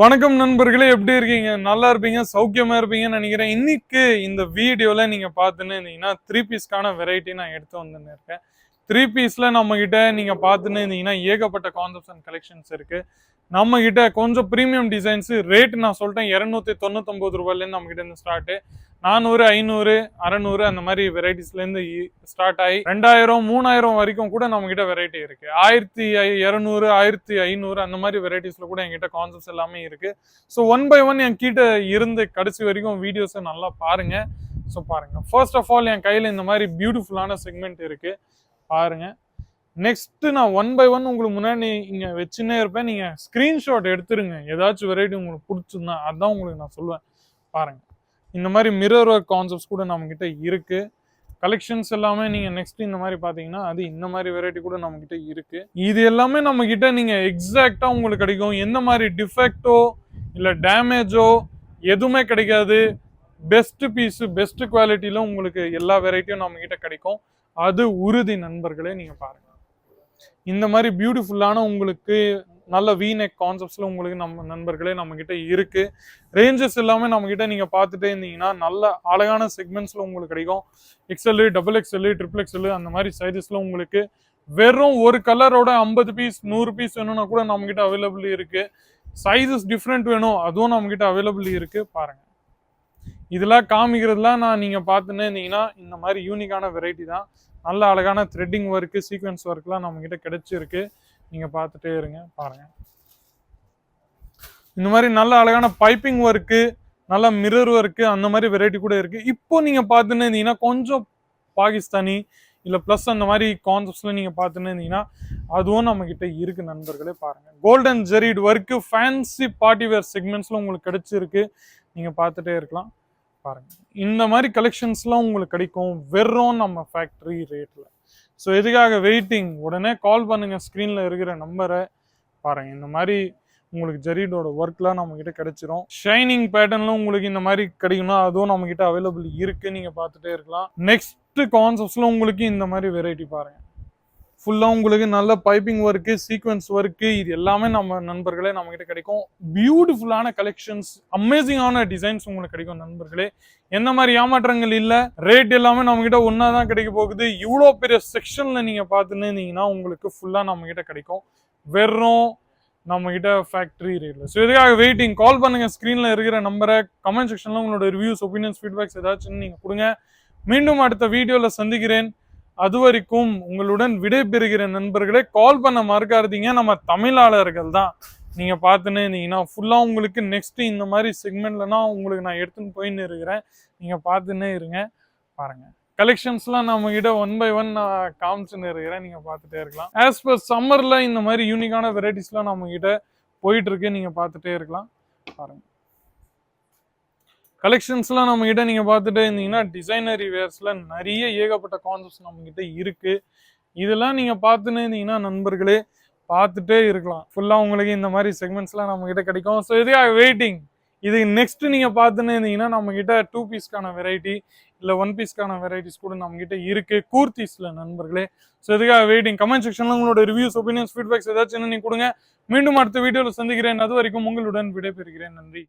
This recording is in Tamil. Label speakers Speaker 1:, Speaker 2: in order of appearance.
Speaker 1: வணக்கம் நண்பர்களே, எப்படி இருக்கீங்க? நல்லா இருப்பீங்க, சௌக்கியமா இருப்பீங்கன்னு நினைக்கிறேன். இன்னைக்கு இந்த வீடியோல நீங்க பார்த்துன்னு இருந்தீங்கன்னா த்ரீ பீஸ்க்கான வெரைட்டி நான் எடுத்து வந்துன்னு இருக்கேன். த்ரீ பீஸ்ல நம்ம கிட்ட நீங்க பார்த்துன்னு இருந்தீங்கன்னா ஏகப்பட்ட கான்செப்ட்ஸ் அண்ட் கலெக்ஷன்ஸ் இருக்கு. நம்ம கிட்ட கொஞ்சம் பிரீமியம் டிசைன்ஸ் ரேட் நான் சொல்லிட்டேன், 299 ரூபாயிலேருந்து நம்ம கிட்ட இருந்து ஸ்டார்ட். 400, 500, 600 அந்த மாதிரி வெரைட்டிஸ்லேருந்து ஸ்டார்ட் ஆகி 2000, 3000 வரைக்கும் கூட நம்ம கிட்ட வெரைட்டி இருக்கு. 1200, 1500 அந்த மாதிரி வெரைட்டிஸ்ல கூட என்கிட்ட கான்செப்ட்ஸ் எல்லாமே இருக்கு. ஸோ ஒன் பை ஒன் என் கிட்ட இருந்து கடைசி வரைக்கும் வீடியோஸை நல்லா பாருங்க. ஸோ பாருங்க, ஃபர்ஸ்ட் ஆஃப் ஆல் என் கையில் இந்த மாதிரி பியூட்டிஃபுல்லான செக்மெண்ட் இருக்கு, பாருங்க. நெக்ஸ்ட் நான் ஒன் பை ஒன் உங்களுக்கு முன்னாடி இங்க வச்சுன்னே இருப்பேன். நீங்க ஸ்கிரீன்ஷாட் எடுத்துருங்க, ஏதாச்சும் வெரைட்டி உங்களுக்கு பிடிச்சிருந்தா அதான் உங்களுக்கு நான் சொல்லுவேன். பாருங்க, இந்த மாதிரி மிரர் ஒர்க் கான்செப்ட்ஸ் கூட நம்ம கிட்ட இருக்கு. கலெக்ஷன்ஸ் எல்லாமே நீங்க நெக்ஸ்ட் இந்த மாதிரி பாத்தீங்கன்னா அது இந்த மாதிரி வெரைட்டி கூட நம்ம கிட்ட இருக்கு. இது எல்லாமே நம்ம கிட்ட நீங்க எக்ஸாக்டா உங்களுக்கு கிடைக்கும். எந்த மாதிரி டிஃபெக்டோ இல்ல டேமேஜோ எதுவுமே கிடைக்காது. பெஸ்ட் பீஸ், பெஸ்ட் குவாலிட்டியில உங்களுக்கு எல்லா வெரைட்டியும் நம்ம கிட்ட கிடைக்கும். அது உறுதி நண்பர்களே. நீங்க பாருங்க, இந்த மாதிரி பியூட்டிஃபுல்லான உங்களுக்கு நல்ல வீநெக் கான்செப்ட்ஸ்ல உங்களுக்கு நம்ம நண்பர்களே நம்ம கிட்ட இருக்கு. ரேஞ்சஸ் எல்லாமே நம்ம கிட்ட நீங்க பார்த்துட்டே இருந்தீங்கன்னா நல்ல அழகான செக்மெண்ட்ஸ்ல உங்களுக்கு கிடைக்கும். XL, double XL, triple XL அந்த மாதிரி சைஸஸ்ல உங்களுக்கு வெறும் ஒரு கலரோட 50 பீஸ் 100 பீஸ் வேணும்னா கூட நம்ம கிட்ட அவைலபிள் இருக்கு. சைஸஸ் டிஃப்ரெண்ட் வேணும், அதுவும் நம்ம கிட்ட அவைலபிள் இருக்கு. பாருங்க, இதெல்லாம் காமிக்கிறதுலாம் நான் நீங்க பார்த்துன்னே இருந்தீங்கன்னா இந்த மாதிரி யூனிக்கான வெரைட்டி தான். நல்ல அழகான த்ரெட்டிங் ஒர்க்கு, சீக்வன்ஸ் ஒர்க்லாம் நம்ம கிட்ட கிடைச்சிருக்கு. நீங்க பார்த்துட்டே இருங்க. பாருங்க, இந்த மாதிரி நல்ல அழகான பைப்பிங் ஒர்க்கு, நல்ல மிரர் ஒர்க்கு அந்த மாதிரி வெரைட்டி கூட இருக்கு. இப்போ நீங்க பார்த்துன்னு இருந்தீங்கன்னா கொஞ்சம் பாகிஸ்தானி இல்ல பிளஸ் அந்த மாதிரி கான்செப்ட்ஸ்ல நீங்க பார்த்துன்னு இருந்தீங்கன்னா அதுவும் நம்ம கிட்ட இருக்கு நண்பர்களே. பாருங்க, கோல்டன் ஜெரீட் ஒர்க்கு, ஃபேன்சி பார்ட்டி வேர் செக்மெண்ட்ஸ்ல உங்களுக்கு கிடைச்சிருக்கு. நீங்க பார்த்துட்டே இருக்கலாம். பாருங்க, இந்த மாதிரி கலெக்ஷன்ஸ்லாம் உங்களுக்கு கிடைக்கும் வெறும் நம்ம ஃபேக்டரி ரேட்ல. ஸோ எதுக்காக வெயிட்டிங்? உடனே கால் பண்ணுங்க, ஸ்க்ரீன்ல இருக்கிற நம்பரை. பாருங்க, இந்த மாதிரி உங்களுக்கு ஜெரீடோட ஒர்க்லாம் நம்ம கிட்ட கிடைச்சிரும். ஷைனிங் பேட்டர்ன்ல உங்களுக்கு இந்த மாதிரி கிடைக்கும்னா அதுவும் நம்ம கிட்ட அவைலபிள் இருக்கு. நீங்க பார்த்துட்டே இருக்கலாம். நெக்ஸ்ட் கான்செப்ட்ஸ்ல உங்களுக்கு இந்த மாதிரி வெரைட்டி பாருங்க, ஃபுல்லா உங்களுக்கு நல்ல பைப்பிங் ஒர்க்கு, சீக்வன்ஸ் ஒர்க்கு, இது எல்லாமே நம்ம நண்பர்களே நம்ம கிட்ட கிடைக்கும். பியூட்டிஃபுல்லான கலெக்ஷன்ஸ், அமேசிங்கான டிசைன்ஸ் உங்களுக்கு கிடைக்கும் நண்பர்களே. எந்த மாதிரி ஏமாற்றங்கள் இல்லை. ரேட் எல்லாமே நம்ம கிட்ட ஒன்னா தான் கிடைக்க போகுது. இவ்வளோ பெரிய செக்ஷன்ல நீங்க பார்த்துன்னு இருந்தீங்கன்னா உங்களுக்கு ஃபுல்லா நம்ம கிட்ட கிடைக்கும் வெறும் நம்ம கிட்ட ஃபேக்டரி ரேட்ல. ஸோ இதுக்காக வெயிட்டிங். கால் பண்ணுங்க, ஸ்கிரீன்ல இருக்கிற நம்பரை. கமெண்ட் செக்ஷன்ல உங்களோட ரிவ்யூஸ், ஒப்பீனியன்ஸ், ஃபீட்பேக்ஸ் ஏதாச்சும் நீங்க கொடுங்க. மீண்டும் அடுத்த வீடியோல சந்திக்கிறேன். அது வரைக்கும் உங்களுடன் விடை பெறுகிற நண்பர்களே. கால் பண்ண மறக்காதீங்க, நம்ம தமிழாளர்கள் தான். நீங்க பார்த்துன்னு இருந்தீங்கன்னா ஃபுல்லா உங்களுக்கு நெக்ஸ்ட் இந்த மாதிரி செக்மெண்ட்லனா உங்களுக்கு நான் எடுத்துன்னு போயின்னு இருக்கிறேன். நீங்க பார்த்துன்னே இருங்க. பாருங்க, கலெக்ஷன்ஸ்லாம் நம்ம கிட்ட ஒன் பை ஒன் நான் காமிச்சுன்னு இருக்கிறேன். நீங்க பார்த்துட்டே இருக்கலாம். ஆஸ் பர் சம்மர்ல இந்த மாதிரி யூனிக்கான வெரைட்டிஸ்லாம் நம்ம கிட்ட போயிட்டு இருக்கு. நீங்க பார்த்துட்டே இருக்கலாம். பாருங்க, கலெக்ஷன்ஸ்லாம் நம்ம கிட்ட நீங்க பார்த்துட்டே இருந்தீங்கன்னா டிசைனரி வேர்ஸ்ல நிறைய ஏகப்பட்ட கான்செப்ட்ஸ் நம்ம கிட்ட இருக்கு. இதெல்லாம் நீங்க பார்த்துன்னு இருந்தீங்கன்னா நண்பர்களே பார்த்துட்டே இருக்கலாம். ஃபுல்லா உங்களுக்கு இந்த மாதிரி செக்மெண்ட்ஸ்லாம் நம்ம கிட்ட கிடைக்கும். ஸோ இதுக்காக வெயிட்டிங். இது நெக்ஸ்ட் நீங்க பார்த்துன்னு இருந்தீங்கன்னா நம்ம கிட்ட 2 பீஸ்க்கான வெரைட்டி இல்ல 1 பீஸ்க்கான வெரைட்டிஸ் கூட நம்ம கிட்ட இருக்கு, கூர்த்திஸ்ல நண்பர்களே. ஸோ இதுக்காக வெயிட்டிங். கமெண்ட் செக்ஷன்ல உங்களோட ரிவ்யூஸ், ஒப்பீனியன்ஸ், ஃபீட்பேக்ஸ் ஏதாச்சும் நீங்க கொடுங்க. மீண்டும் அடுத்த வீடியோவில் சந்திக்கிறேன். அது வரைக்கும் உங்களுடன் விடைபெறுகிறேன். நன்றி.